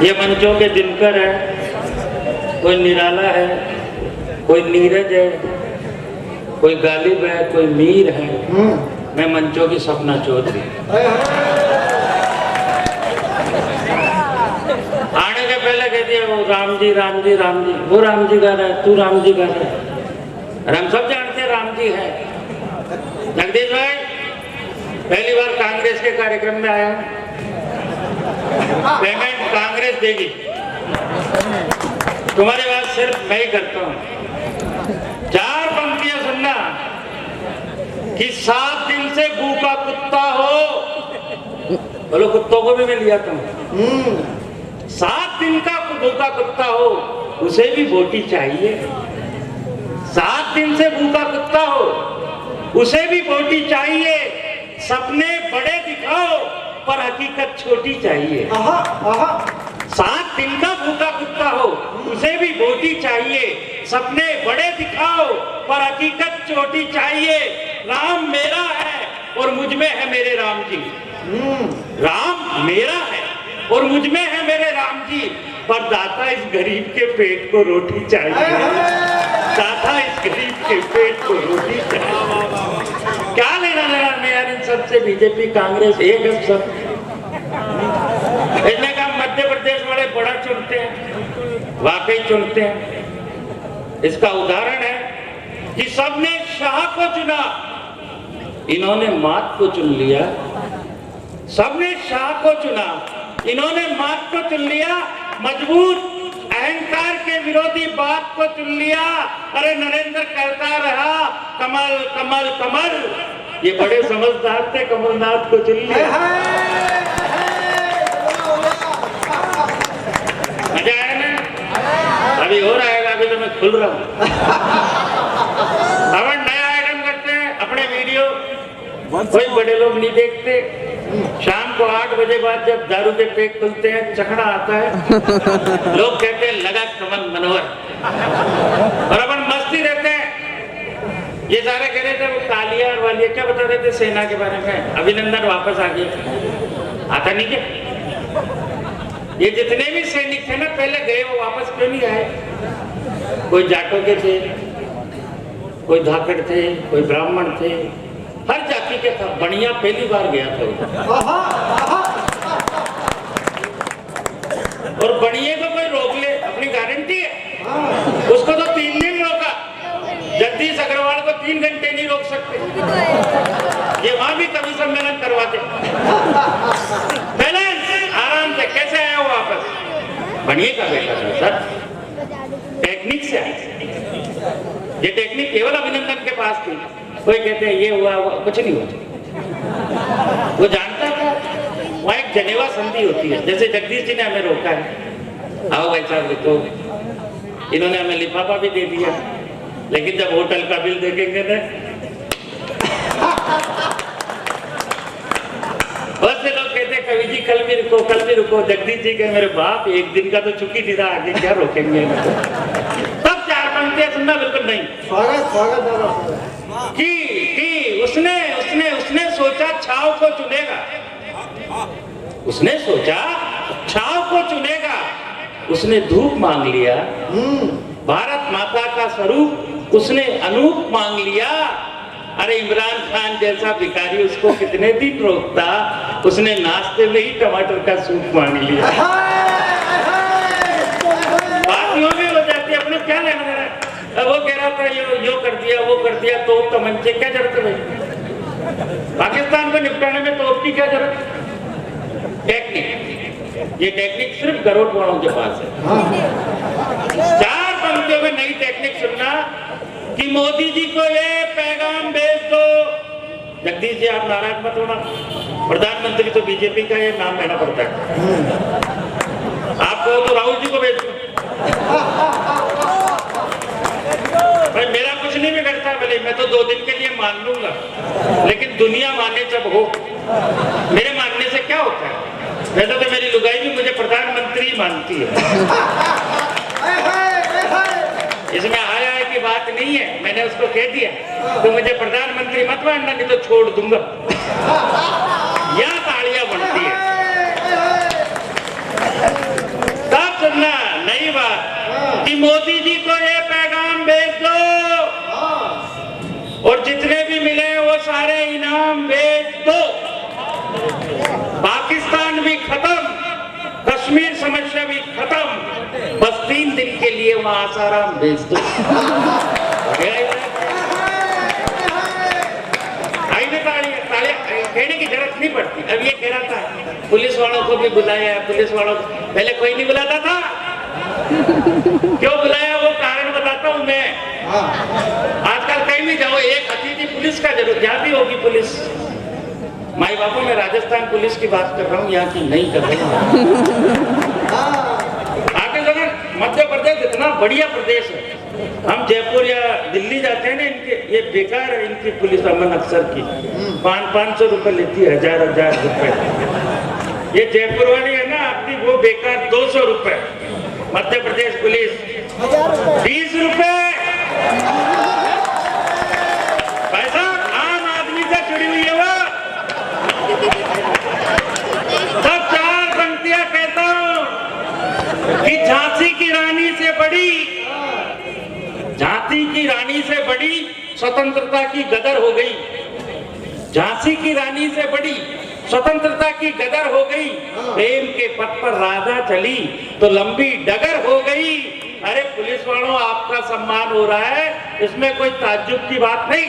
ये मंचों के दिनकर है, कोई निराला है, कोई नीरज है, कोई गालिब है, कोई मीर है। मैं मंचों की सपना चौधरी। आने के पहले कह दिया वो राम जी राम जी राम जी, वो राम जी गा रहा है, तू राम जी गा रहा है। और हम सब जानते हैं राम जी है। जगदीश भाई पहली बार कांग्रेस के कार्यक्रम में आया, पेमेंट कांग्रेस देगी, तुम्हारी बात सिर्फ मैं ही करता हूँ। 4 पंक्तियां सुनना कि 7 दिन से भूखा कुत्ता हो, बोलो कुत्तों को भी मैं लिया था। 7 दिन का भूखा कुत्ता हो, उसे भी बोटी चाहिए। 7 दिन से भूखा कुत्ता हो, उसे भी बोटी चाहिए। सपने बड़े दिखाओ पर हकीकत छोटी चाहिए। 7 दिन का भूखा कुत्ता हो, उसे भी बोटी चाहिए। सपने बड़े दिखाओ पर हकीकत छोटी चाहिए। राम मेरा है और मुझ में है मेरे राम जी। राम मेरा है और मुझ में है मेरे राम जी। पर दाता इस गरीब के पेट को रोटी चाहिए। दाता इस गरीब के पेट को रोटी चाहिए। क्या लेना देना में यार इन सबसे? बीजेपी कांग्रेस एक है सब। इसने कहा मध्य प्रदेश वाले बड़ा चुनते हैं, वाकई चुनते हैं। इसका उदाहरण है कि सबने शाह को चुना, इन्होंने मात को चुन लिया। सबने शाह को चुना, इन्होंने मात को चुन लिया। मजबूत अहंकार के विरोधी बात को चुन लिया। अरे नरेंद्र कहता रहा कमल कमल कमल, ये बड़े समझदार थे, कमलनाथ को चुन लिया। मजा आया ना? अभी हो रहा है, अभी तो मैं खुल रहा हूँ। अब नया आइटम करते हैं अपने वीडियो, कोई बड़े लोग नहीं देखते। शाम को 8 बजे बाद जब दारू के पैक खुलते हैं, चखड़ा आता है, लोग कहते हैं लगा कमल मनोहर, और अपन मस्ती रहते हैं। ये सारे कह रहे थे वो कालिया और वालिया क्या बता रहे थे सेना के बारे में। अभिनंदन वापस आ गया, आता नहीं क्या? ये जितने भी सैनिक थे ना पहले गए, वो वापस क्यों नहीं आए? कोई जाटों के थे, कोई धाकड़ थे, कोई ब्राह्मण थे, हर जाति के था। बढ़िया पहली बार गया था और बढ़िया को कोई रोक ले, अपनी गारंटी है। उसको तो 3 दिन रोका, जगदीश अग्रवाल को 3 घंटे नहीं रोक सकते। ये वहां भी कवि सम्मेलन करवाते। बैलेंस आराम से कैसे आया वो वापस? बढ़िया का बेटा था सर, टेक्निक से आया। ये टेक्निक केवल अभिनंदन के पास थी। कोई कहते हैं ये हुआ कुछ नहीं हुआ, वो जानता था। वहां एक जनेवा संधि होती है, जैसे जगदीश जी ने हमें रोका है, आओ भाई साहब देखो, इन्होंने हमें लिफाफा भी दे दिया, लेकिन जब होटल का बिल देखेंगे ना, बहुत से लोग कहते हैं कवि जी कल भी रुको, कल भी रुको। जगदीश जी के मेरे बाप, एक दिन का तो चुकी नहीं रहा, आगे क्या रोकेंगे? तब 4 पंक्तियां सुनना बिल्कुल नहीं। स्वागत कि उसने सोचा छाव को चुनेगा। उसने सोचा छाव को चुनेगा। उसने धूप मांग लिया, भारत माता का स्वरूप उसने अनूप मांग लिया। अरे इमरान खान जैसा भिखारी उसको कितने दिन रोकता, उसने नाश्ते में ही टमाटर का सूप मांग लिया। बात यूं भी हो जाती है, अपने क्या लेना देना। वो कह रहा था यो कर दिया, वो कर दिया, तो तमंचे क्या जरूरत है भाई? पाकिस्तान को निपटाने में तोप की क्या जरूरत? टेक्निक, ये टेक्निक सिर्फ गरोट वालों के पास है। 4 पंक्तियों में नई टेक्निक सुनना कि मोदी जी को ये पैगाम भेज दो। जगदीश जी आप नाराज मत होना, प्रधानमंत्री तो बीजेपी का ये नाम लेना पड़ता है। आपको तो राहुल जी को भेज दो। भाई मेरा कुछ नहीं बिगड़ता, भले मैं तो 2 दिन के लिए मान लूंगा, लेकिन दुनिया माने जब हो। मेरे मानने से क्या होता है? वैसे तो मेरी लुगाई भी मुझे प्रधानमंत्री मानती है। इसमें हाय हाय की बात नहीं है, मैंने उसको कह दिया तो मुझे प्रधानमंत्री मत मानना, नहीं तो छोड़ दूंगा। या तालियां बनती है। कि मोदी जी को ये पैगाम भेज दो और जितने भी मिले वो सारे इनाम भेज दो। पाकिस्तान भी खत्म, कश्मीर समस्या भी खत्म, बस 3 दिन के लिए वहां आसाराम भेज दो। कहने की जरूरत नहीं पड़ती। अब ये कह रहा था पुलिस वालों को भी बुलाया, पुलिस वालों को पहले कोई नहीं बुलाता था, क्यों बुलाया वो कारण बताता हूं मैं। आजकल कहीं भी जाओ एक अतिथि पुलिस का जरूर, यहाँ भी होगी पुलिस। माई बापू मैं राजस्थान पुलिस की बात कर रहा हूँ, यहाँ की नहीं कर रहा हूँ। आगे जगह मध्य प्रदेश इतना बढ़िया प्रदेश है, हम जयपुर या दिल्ली जाते हैं ना, इनके ये बेकार है इनकी पुलिस अमन अफसर की, 500 रुपए लेती है, 1000 रुपए। ये जयपुर वाली है ना आपकी, वो बेकार 200 रुपए। मध्य प्रदेश पुलिस 20 रुपए। पैसा आम आदमी से जुड़ी हुई है वो। सब 4 पंक्तियां कहता हूं कि झांसी की रानी से बड़ी स्वतंत्रता की गदर हो गई। झांसी की रानी से बड़ी स्वतंत्रता की गदर हो गई। प्रेम के पथ पर राधा चली तो लंबी डगर हो गई। अरे पुलिस वालों, आपका सम्मान हो रहा है, इसमें कोई ताज्जुब की बात नहीं।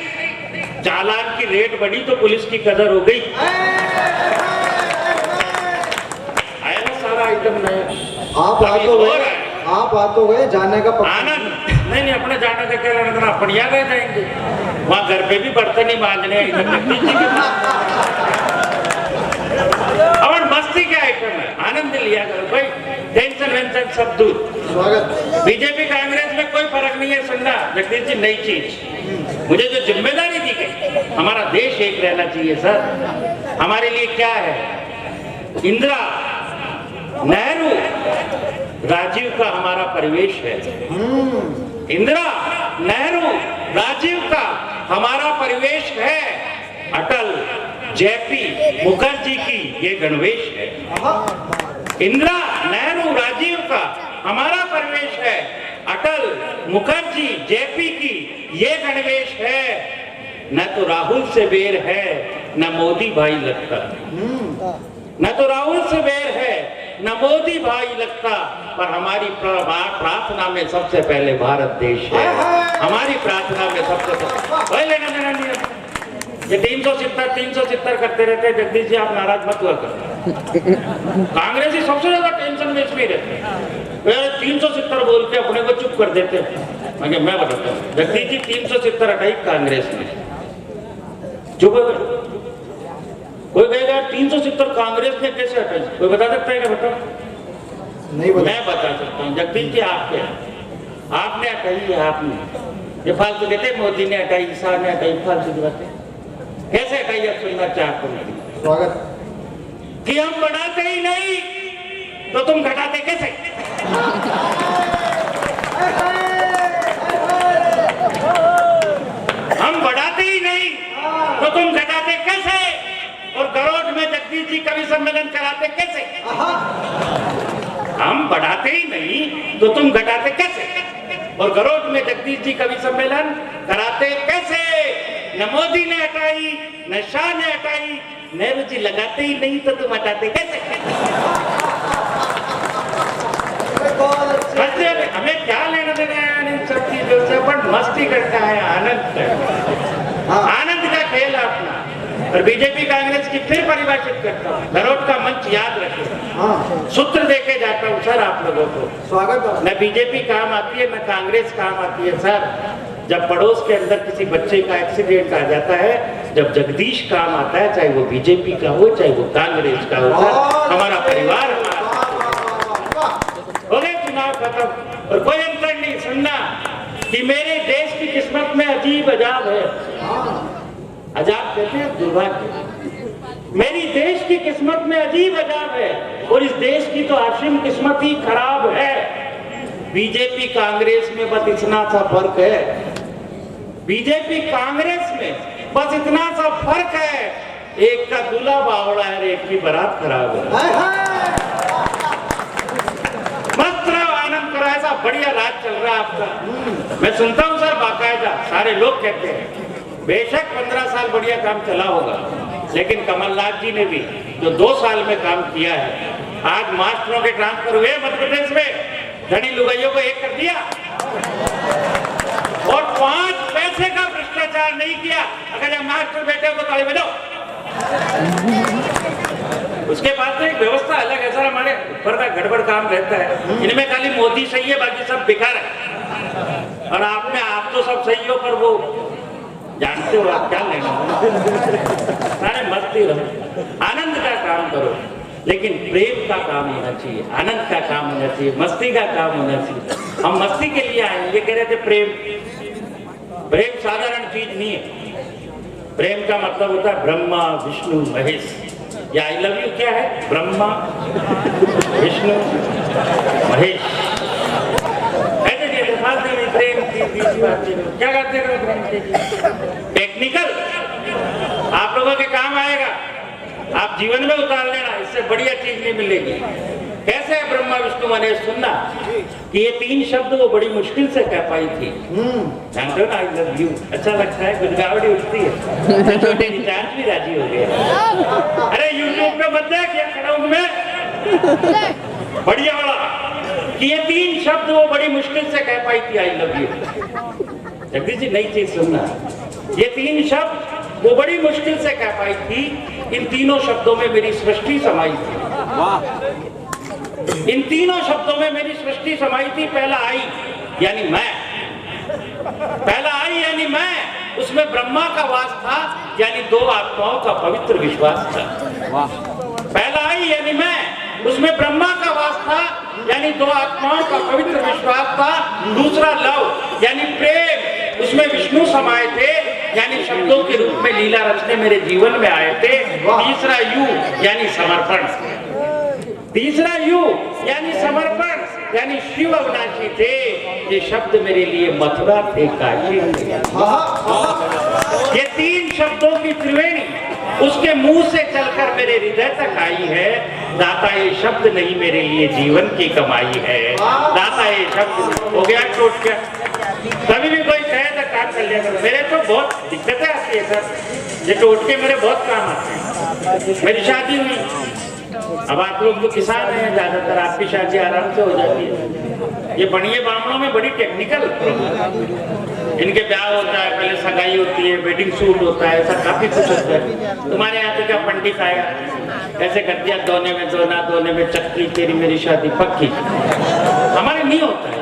चालान की रेट बढ़ी तो पुलिस की कदर हो गई। आया ना सारा आइटम नया। आप आ तो गए, जाने का आनंद नहीं, अपने जाने का क्या लेना, अपन यहाँ रह जाएंगे। वहाँ घर पे भी बर्तन ही मांजने और मस्ती क्या आइटम है, आनंद लिया करो भाई, टेंशन वेंशन सब दूर। स्वागत। बीजेपी कांग्रेस में कोई फर्क नहीं है। सुनना जगदीश जी, नई चीज मुझे जो जिम्मेदारी दी गई, हमारा देश एक रहना चाहिए सर। हमारे लिए क्या है, इंदिरा, नेहरू, राजीव का हमारा परिवेश है। इंदिरा, नेहरू, राजीव का हमारा परिवेश है। अटल, जेपी, मुखर्जी की ये गणवेश है। इंदिरा, नेहरू, राजीव का हमारा परिवेश है। अटल, मुखर्जी, जेपी की ये गणवेश है। न तो राहुल से बेर है, न मोदी भाई लगता। न तो राहुल से बेर है, न मोदी भाई लगता, पर हमारी प्रार्थना में सबसे पहले भारत देश है। हमारी प्रार्थना में सबसे लेना देना नहीं है। ये 370 करते रहते हैं। जगदीश जी, आप नाराज मत हुआ कर। कांग्रेस ही सबसे ज्यादा टेंशन में इसमें रहते हैं। 370 बोल के अपने को चुप कर देते हैं। मैं बताता हूँ जगदीश जी, 370 हटाई कांग्रेस ने, चुप है। कोई कहेगा 370 कांग्रेस ने कैसे हटाई, कोई बता सकता है क्या? बताओ। नहीं मैं बता सकता हूँ जगदीश जी, आपने हटाई है। आपने ये फालतू कहते मोदी ने हटाई, शाह ने हटाई, फालतू की बातें कैसे हटाई? आप सुनना चाहते हैं। स्वागत। कि हम बढ़ाते ही नहीं तो तुम घटाते कैसे? हम बढ़ाते ही नहीं तो तुम घटाते कैसे? और गरोड में जगदीश जी कवि सम्मेलन कराते कैसे? हम बढ़ाते ही नहीं तो तुम घटाते कैसे? और गरोड में जगदीश जी कवि सम्मेलन कराते कैसे? न मोदी ने हटाई, न शाह ने हटाई, नेहरू जी लगाते ही नहीं तो तुम हटाते कैसे? हमें क्या लेना देना है इन सब चीजों से, पर मस्ती करता है, आनंद है। आनंद का खेल अपना। और बीजेपी कांग्रेस की फिर परिभाषित करता हूँ, गरोड का मंच याद रखें। सूत्र देके जाता हूँ सर आप लोगों को। स्वागत। न बीजेपी काम आती है, न कांग्रेस काम आती है सर। जब पड़ोस के अंदर किसी बच्चे का एक्सीडेंट आ जाता है, जब जगदीश काम आता है, चाहे वो बीजेपी का हो, चाहे वो कांग्रेस का हो, हमारा परिवार हो गए। चुनाव खत्म और कोई अंतर नहीं। सुनना कि मेरे देश की किस्मत में अजीब अजाब है। अजाब कहते हैं दुर्भाग्य। मेरी देश की किस्मत में अजीब अजाब है, और इस देश की तो आशिम किस्मत ही खराब है। बीजेपी कांग्रेस में बस इतना सा फर्क है, बीजेपी कांग्रेस में बस इतना सा फर्क है, एक का दूल्हा बावड़ा है, एक की बारात खराब है। मस्त रहो, आनंद करो, ऐसा बढ़िया राज चल रहा है आपका। मैं सुनता हूँ सर बाकायदा, सारे लोग कहते हैं बेशक 15 साल बढ़िया काम चला होगा, लेकिन कमलनाथ जी ने भी जो 2 साल में काम किया है, आज मास्टरों के ट्रांसफर हुए मध्य प्रदेश में, धनी लुगाइयों को एक कर दिया और 5 पैसे का भ्रष्टाचार नहीं किया। अगर जब मास्टर बैठे हो तो ताली बजाओ। उसके बाद तो एक व्यवस्था अलग है सर, हमारे ऊपर का गड़बड़ काम रहता है, इनमें खाली मोदी सही है, बाकी सब बेकार है। और आप तो सब सही हो, पर वो जानते हो आप क्या लेना, सारे मस्ती रहो, आनंद का काम करो, लेकिन प्रेम का काम होना चाहिए, आनंद का काम होना चाहिए, मस्ती का काम होना चाहिए। हम मस्ती के लिए आए, ये कह रहे थे प्रेम साधारण चीज नहीं है। प्रेम का मतलब होता है ब्रह्मा विष्णु महेश। या आई लव यू क्या है? ब्रह्मा विष्णु महेश। ऐसे प्रेम की क्या करते हो? प्रेम की टेक्निकल आप लोगों के काम आएगा, आप जीवन में उतार लेना, इससे बढ़िया चीज नहीं मिलेगी। कैसे है ब्रह्मा विष्णु महेश? सुनना कि ये 3 शब्द वो बड़ी मुश्किल से कह पाई थी। जानते हो ना, आई लव यू अच्छा लगता है, गुदगावड़ी उठती है, छोटे रिचार्ज भी राजी हो गए। अरे यूट्यूब पे बंदा क्या खड़ा हूं मैं, बढ़िया वाला कि ये 3 शब्द वो बड़ी मुश्किल से कह पाई थी, I love you. Jagdish ji नई चीज सुनना, ये 3 शब्द वो बड़ी मुश्किल से कह पाई थी। इन तीनों शब्दों में मेरी सृष्टि समाई थी। इन तीनों शब्दों में मेरी सृष्टि समाई थी। पहला आई यानी मैं, पहला आई यानी मैं, उसमें ब्रह्मा का वास था, यानी 2 आत्माओं का पवित्र विश्वास था। पहला आई यानी मैं, उसमें ब्रह्मा का वास था, यानी 2 आत्माओं का पवित्र विश्वास था। दूसरा लव यानी प्रेम, उसमें विष्णु समाये थे, यानी शब्दों के रूप में लीला रचने मेरे जीवन में आए थे। तीसरा यू यानी समर्पण, तीसरा यू यानी समर्पण, यानी शिव अविनाशी थे। ये शब्द मेरे लिए मथुरा थे, काशी थे। ये 3 शब्दों की त्रिवेणी उसके मुंह से चलकर मेरे हृदय तक आई है। दाता ये शब्द नहीं मेरे लिए जीवन की कमाई है। दाता ये शब्द हो गया टूट गया। कभी भी कोई कहे तो काम कर लिया करो। मेरे तो बहुत दिक्कतें आती है सर, ये टोटके मेरे बहुत काम आते हैं। मेरी शादी हुई, अब आप लोग तो किसान हैं, ज्यादातर आपकी शादी आराम से हो जाती है। ये बढ़िया ब्राह्मणों में बड़ी टेक्निकल इनके ब्याह होता है, पहले सगाई होती है, वेडिंग शूट होता है, ऐसा काफी कुछ होता है। तुम्हारे यहाँ तो क्या पंडित आया, ऐसे कर दिया, दोने में दोना, दोने में चक्की, तेरी मेरी शादी पक्की। हमारे नहीं होता है,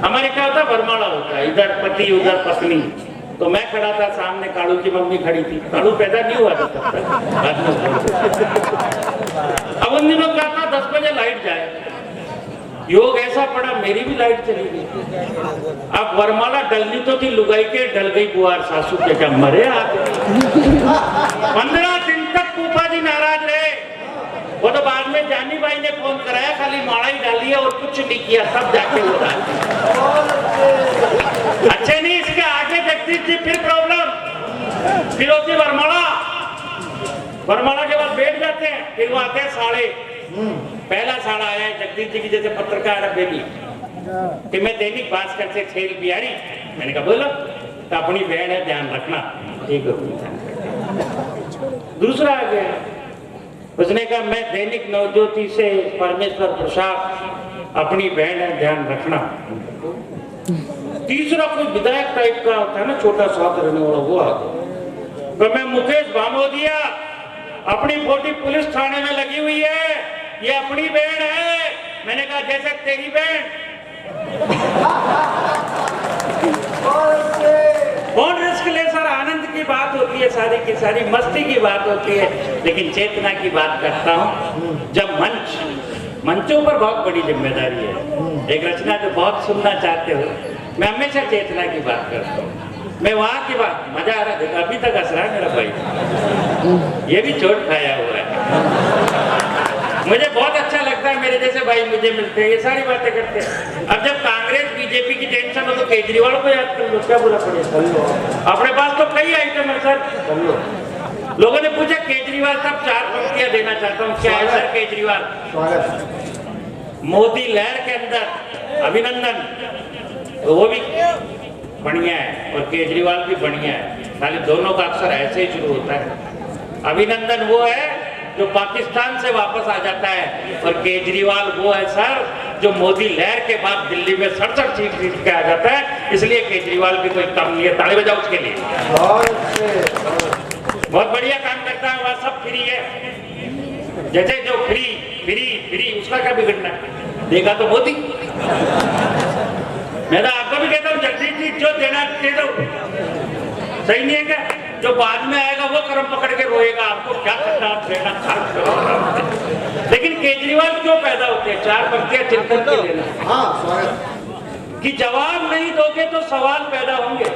हमारे क्या होता है, वरमाला होता है, इधर पति उधर पत्नी। तो मैं खड़ा था, सामने कालू की मम्मी खड़ी थी। कालू पैदा नहीं हुआ था तब तक। अब उन दिनों क्या था, 10 बजे लाइट जाए, योग ऐसा पड़ा मेरी भी लाइट चली गई। अब वरमाला डलनी तो थी, लुगाई के डल गई बुआर सासू के, क्या मरे आगे। 15 दिन तक फूफा जी नाराज रहे। वो तो बाद में जानी भाई ने फोन कराया, खाली माड़ा ही डाली है और कुछ नहीं किया, सब जाके हो रहा है। अच्छे नहीं, इसके आगे जगदीश जी फिर प्रॉब्लम, फिर होती वरमाला। वरमाला के बाद बैठ जाते हैं, फिर वो आते हैं साड़े। पहला साड़ा आया है जगदीश जी की, जैसे पत्रकार बेबी कि मैं दैनिक भास्कर से खेल बिहारी। मैंने कहा बोलो, तो अपनी बहन है, ध्यान रखना। ठीक है। दूसरा आ गया, उसने कहा मैं दैनिक नवज्योति से परमेश्वर प्रसाद, अपनी बहन है, ध्यान रखना। तीसरा कोई विधायक टाइप का होता है ना, छोटा स्वाद रहने वाला, वो आ गया। तो मैं मुकेश भामोदिया, अपनी फोटो पुलिस थाने में लगी हुई है, ये अपनी बहन है। मैंने कहा जैसे तेरी बहन। कौन रिस्क ले सर? आनंद की बात होती है, सारी की सारी मस्ती की बात होती है, लेकिन चेतना की बात करता हूँ। जब मंचों पर बहुत बड़ी जिम्मेदारी है। एक रचना जो बहुत सुनना चाहते हो, मैं हमेशा चेतना की बात करता हूँ। मैं वहां की बात, मजा आ रहा है, अभी तक हंस रहा है मेरा भाई, ये भी चोट खाया हुआ है। मुझे बहुत अच्छा लगता है, मेरे जैसे भाई मुझे मिलते हैं, ये सारी बातें करते हैं। अब जब कांग्रेस बीजेपी की टेंशन हो तो केजरीवाल को याद कर लो, क्या बुरा पड़ेगा। अपने पास तो कई आइटम है सर। लोगों ने पूछा केजरीवाल साहब 4 पंक्तियां देना चाहता हूँ, क्या है सर केजरीवाल? मोदी लहर के अंदर अभिनंदन, तो वो भी बढ़िया है और केजरीवाल भी बढ़िया है। खाली दोनों का अक्सर ऐसे ही शुरू होता है। अभिनंदन वो है जो पाकिस्तान से वापस आ जाता है और केजरीवाल वो है सर जो मोदी लहर के बाद दिल्ली में 67 सीट जीत के आ जाता है। इसलिए केजरीवाल भी कोई कम नहीं है, ताली बजाओ उसके लिए। बहुत बढ़िया काम करता है, वह सब फ्री है। जैसे जो फ्री फ्री फ्री उसका क्या बिगड़ना है, देगा तो मोदी। मैं तो आपको भी कहता हूँ जगदीश जी जो देना दे दो, सही नहीं है क्या? जो बाद में आएगा वो कर्म पकड़ के रोएगा, आपको क्या करना, आप देना खर्च करो। लेकिन केजरीवाल क्यों पैदा होते हैं? 4 पंक्तियां चिंतन के लेना। हाँ स्वागत। कि जवाब नहीं दोगे तो सवाल पैदा होंगे,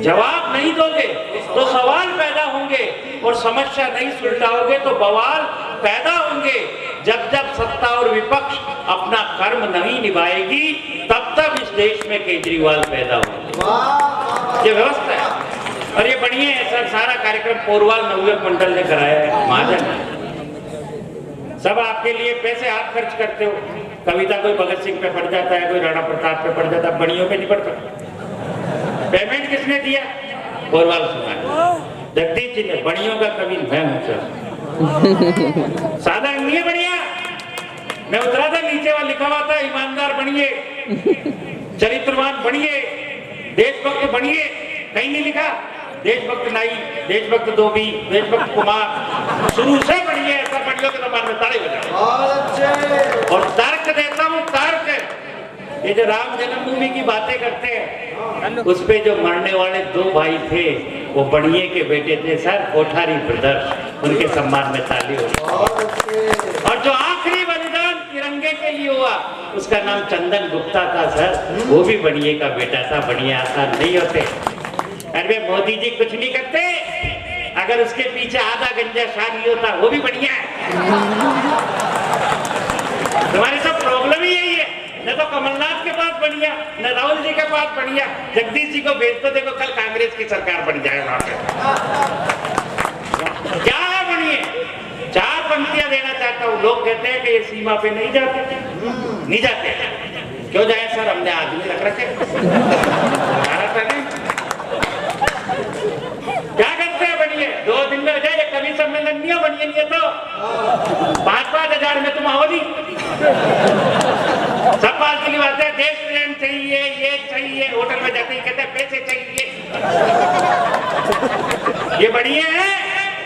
जवाब नहीं दोगे तो सवाल पैदा होंगे और समस्या नहीं सुलझाओगे तो बवाल पैदा होंगे। जब जब सत्ता और विपक्ष अपना कर्म नहीं निभाएगी तब तक इस देश में केजरीवाल पैदा होंगे। ये व्यवस्था है और ये बढ़िया है सर। सारा कार्यक्रम पोरवाल नवयुवक मंडल ने कराया है, महाजन सब आपके लिए पैसे आप खर्च करते हो। कविता कोई भगत सिंह पे पड़ जाता है, कोई राणा प्रताप पे पड़ जाता है, बड़ियों पे नहीं पड़ता। पेमेंट किसने दिया? पोरवाल सुना, जगदीश जी ने। बड़ियों का कवि मैं हूं सर, साधारण नहीं है बढ़िया। मैं उतरा था नीचे वहां लिखा हुआ था ईमानदार बनिए, चरित्रवान बनिए, देशभक्त बनिए। कहीं नहीं लिखा देशभक्त नाई, देशभक्त धोबी, देशभक्त कुमार। शुरू से बढ़िए ऐसा बढ़िया के दरबार में ताली बजाओ। और तर्क देता हूँ, तर्क। ये जो राम जन्मभूमि की बातें करते हैं उस पे जो मरने वाले 2 भाई थे वो बढ़िए के बेटे थे सर, कोठारी ब्रदर्स। उनके सम्मान में ताली हो। और जो आखिरी बलिदान तिरंगे के लिए हुआ उसका नाम चंदन गुप्ता था सर, वो भी बढ़िए का बेटा था। बढ़िया आसान नहीं होते। अरे मोदी जी कुछ नहीं करते, अगर उसके पीछे आधा गंजा शादी होता वो भी बढ़िया है। तुम्हारी सब प्रॉब्लम ही यही है, न तो कमलनाथ के पास बढ़िया, न राहुल जी के पास बढ़िया। जगदीश जी को भेज तो देखो कल कांग्रेस की सरकार बन जाए वहां पे। क्या है बढ़िया? 4 पंक्तियां देना चाहता हूँ। लोग कहते हैं कि ये सीमा पे नहीं जाते, नहीं जाते। क्यों जाए सर? हमने आदमी रख रखे। क्या करते हैं बढ़िए? 2 दिन में हो जाए, कभी सम्मेलन नहीं हो बढ़िया नहीं है तो 5-5 हजार में तुम आओ नहीं। सब बात के लिए बात है, देश प्रेम चाहिए, ये चाहिए। होटल में जाते ही कहते हैं पैसे चाहिए। ये बढ़िया है।